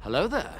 Hello there.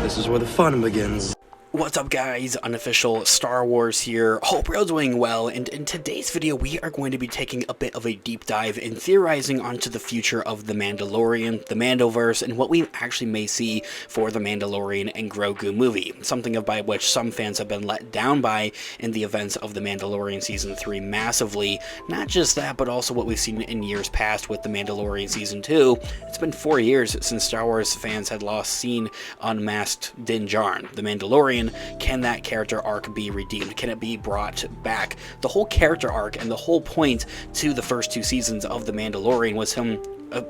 This is where the fun begins. What's up guys, Unofficial Star Wars here. Hope you're all doing well, and in today's video we are going to be taking a bit of a deep dive and theorizing onto the future of The Mandalorian, the Mandoverse, and what we actually may see for the Mandalorian and Grogu movie, something by which some fans have been let down by in the events of The Mandalorian Season 3 massively. Not just that, but also what we've seen in years past with The Mandalorian Season 2. It's been 4 years since Star Wars fans had last seen unmasked Din Djarin, the Mandalorian. Can that character arc be redeemed? Can it be brought back? The whole character arc and the whole point to the first 2 seasons of The Mandalorian was him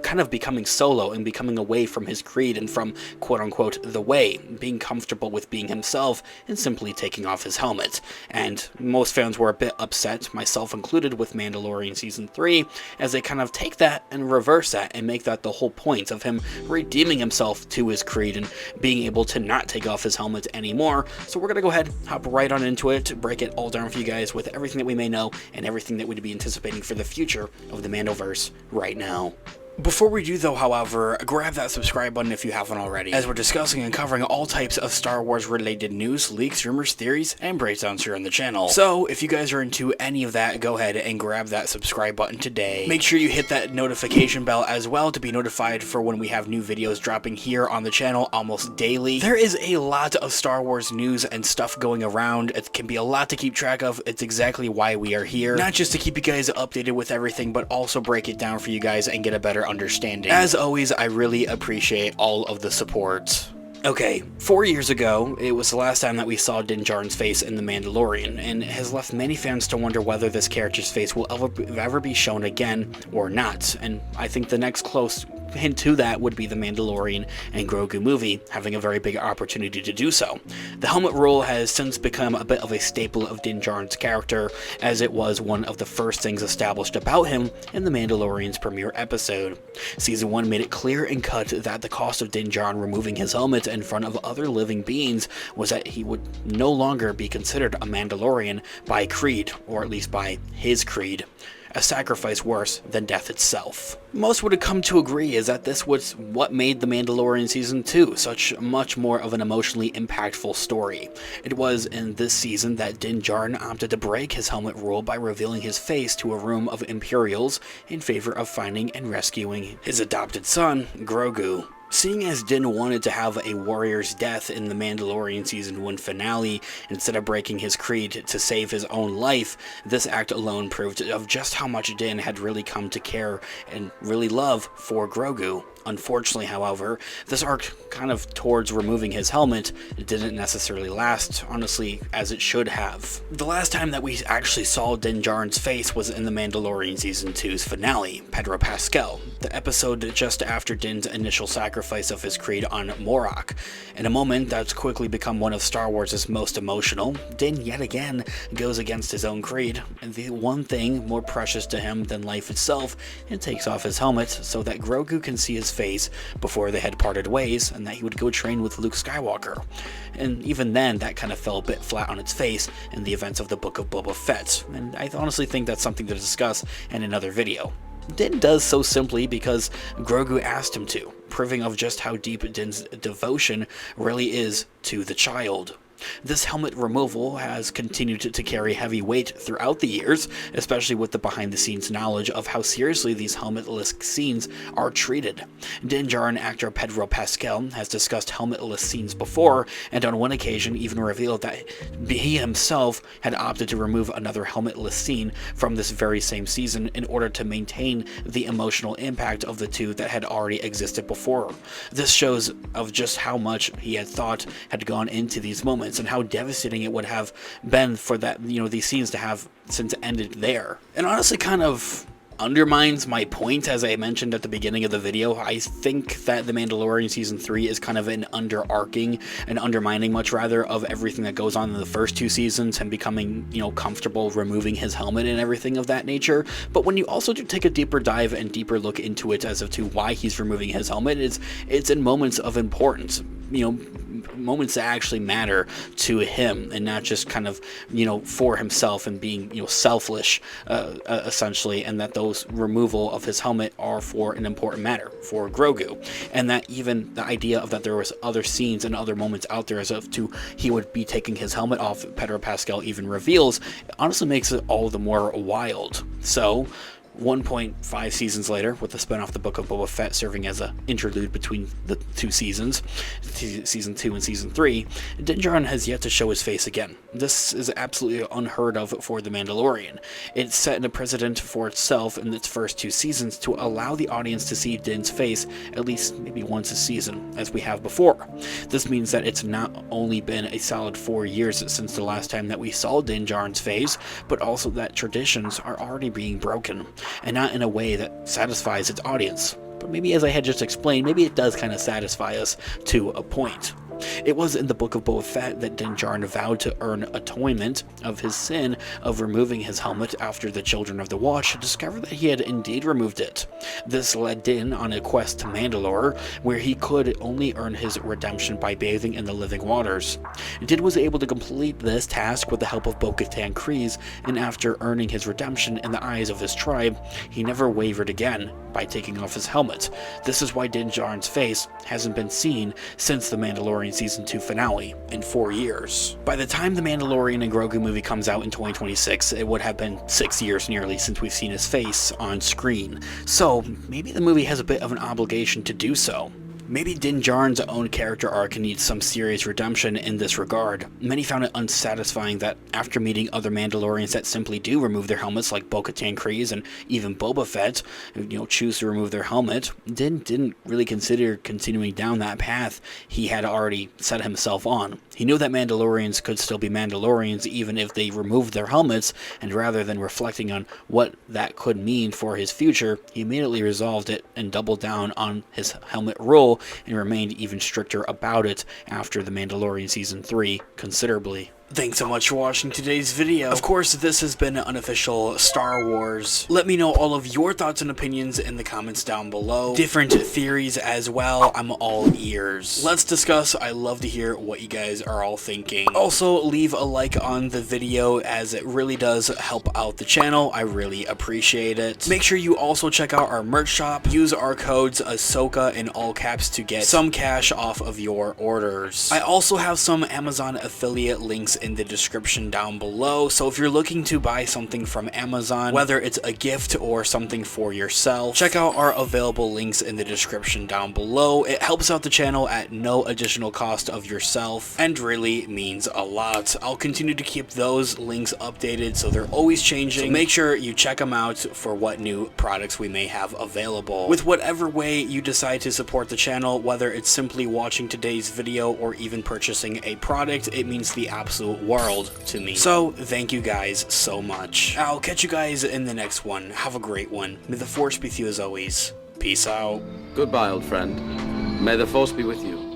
kind of becoming solo and becoming away from his creed and from quote-unquote the way, being comfortable with being himself and simply taking off his helmet. And most fans were a bit upset, myself included, with Mandalorian Season 3, as they kind of take that and reverse that and make that the whole point of him redeeming himself to his creed and being able to not take off his helmet anymore. So we're going to go ahead, hop right on into it, break it all down for you guys with everything that we may know and everything that we'd be anticipating for the future of the Mandoverse right now. Before we do though, however, grab that subscribe button if you haven't already, as we're discussing and covering all types of Star Wars related news, leaks, rumors, theories, and breakdowns here on the channel. So if you guys are into any of that, go ahead and grab that subscribe button today. Make sure you hit that notification bell as well to be notified for when we have new videos dropping here on the channel almost daily. There is a lot of Star Wars news and stuff going around. It can be a lot to keep track of. It's exactly why we are here. Not just to keep you guys updated with everything, but also break it down for you guys and get a better understanding. As always, I really appreciate all of the support. Okay, 4 years ago, it was the last time that we saw Din Djarin's face in The Mandalorian, and it has left many fans to wonder whether this character's face will ever be shown again or not. And I think the next close hint to that would be the Mandalorian and Grogu movie having a very big opportunity to do so. The helmet role has since become a bit of a staple of Din Djarin's character, as it was one of the first things established about him in The Mandalorian's premiere episode. Season 1 made it clear and cut that the cost of Din Djarin removing his helmet in front of other living beings was that he would no longer be considered a Mandalorian by creed, or at least by his creed. A sacrifice worse than death itself. Most would have come to agree is that this was what made The Mandalorian Season 2 such much more of an emotionally impactful story. It was in this season that Din Djarin opted to break his helmet rule by revealing his face to a room of Imperials in favor of finding and rescuing his adopted son, Grogu. Seeing as Din wanted to have a warrior's death in the Mandalorian Season 1 finale instead of breaking his creed to save his own life, this act alone proved of just how much Din had really come to care and really love for Grogu. Unfortunately, however, this arc kind of towards removing his helmet didn't necessarily last, honestly, as it should have. The last time that we actually saw Din Djarin's face was in The Mandalorian Season 2's finale, Pedro Pascal, the episode just after Din's initial sacrifice of his creed on Morok. In a moment that's quickly become one of Star Wars' most emotional, Din yet again goes against his own creed, and the one thing more precious to him than life itself, and takes off his helmet so that Grogu can see his face before they had parted ways, and that he would go train with Luke Skywalker. And even then, that kind of fell a bit flat on its face in the events of the Book of Boba Fett, and I honestly think that's something to discuss in another video. Din does so simply because Grogu asked him to, proving of just how deep Din's devotion really is to the child. This helmet removal has continued to carry heavy weight throughout the years, especially with the behind-the-scenes knowledge of how seriously these helmetless scenes are treated. Din Djarin actor Pedro Pascal has discussed helmetless scenes before, and on one occasion even revealed that he himself had opted to remove another helmetless scene from this very same season in order to maintain the emotional impact of the two that had already existed before. This shows of just how much he had thought had gone into these moments, and how devastating it would have been for that, these scenes to have since ended there. And honestly kind of undermines my point, as I mentioned at the beginning of the video. I think that The Mandalorian Season 3 is kind of an underarching and undermining, much rather, of everything that goes on in the first 2 seasons, and becoming, comfortable removing his helmet and everything of that nature. But when you also do take a deeper dive and deeper look into it as to why he's removing his helmet, it's in moments of importance. moments that actually matter to him, and not just kind of, for himself and being, selfish, essentially, and that those removal of his helmet are for an important matter for Grogu, and that even the idea of that there was other scenes and other moments out there as of to he would be taking his helmet off, Pedro Pascal even reveals, it honestly makes it all the more wild. So 1.5 seasons later, with the spin-off The Book of Boba Fett serving as an interlude between the two seasons, Season 2 and Season 3, Din Djarin has yet to show his face again. This is absolutely unheard of for The Mandalorian. It's set a precedent for itself in its first 2 seasons to allow the audience to see Din's face at least maybe once a season, as we have before. This means that it's not only been a solid 4 years since the last time that we saw Din Djarin's face, but also that traditions are already being broken, and not in a way that satisfies its audience. But maybe, as I had just explained, maybe it does kind of satisfy us to a point. It was in the Book of Boba Fett that Din Djarin vowed to earn atonement of his sin of removing his helmet after the Children of the Watch discovered that he had indeed removed it. This led Din on a quest to Mandalore, where he could only earn his redemption by bathing in the living waters. Din was able to complete this task with the help of Bo-Katan Kryze, and after earning his redemption in the eyes of his tribe, he never wavered again by taking off his helmet. This is why Din Djarin's face hasn't been seen since The Mandalorian Season 2 finale in 4 years. By the time the Mandalorian and Grogu movie comes out in 2026, it would have been 6 years nearly since we've seen his face on screen. So maybe the movie has a bit of an obligation to do so. Maybe Din Djarin's own character arc needs some serious redemption in this regard. Many found it unsatisfying that after meeting other Mandalorians that simply do remove their helmets, like Bo-Katan Kryze and even Boba Fett, choose to remove their helmet, Din didn't really consider continuing down that path he had already set himself on. He knew that Mandalorians could still be Mandalorians even if they removed their helmets, and rather than reflecting on what that could mean for his future, he immediately resolved it and doubled down on his helmet rule, and remained even stricter about it after The Mandalorian Season 3 considerably. Thanks so much for watching today's video. Of course, this has been an unofficial Star Wars. Let me know all of your thoughts and opinions in the comments down below. Different theories as well. I'm all ears. Let's discuss. I love to hear what you guys are all thinking. Also, leave a like on the video, as it really does help out the channel. I really appreciate it. Make sure you also check out our merch shop. Use our codes Ahsoka in all caps to get some cash off of your orders. I also have some Amazon affiliate links in the description down below, so if you're looking to buy something from Amazon, whether it's a gift or something for yourself, check out our available links in the description down below. It helps out the channel at no additional cost of yourself and really means a lot. I'll continue to keep those links updated, so they're always changing, so make sure you check them out for what new products we may have available. With whatever way you decide to support the channel, whether it's simply watching today's video or even purchasing a product, it means the absolute world to me. So thank you guys so much. I'll catch you guys in the next one. Have a great one. May the Force be with you as always. Peace out. Goodbye, old friend. May the Force be with you.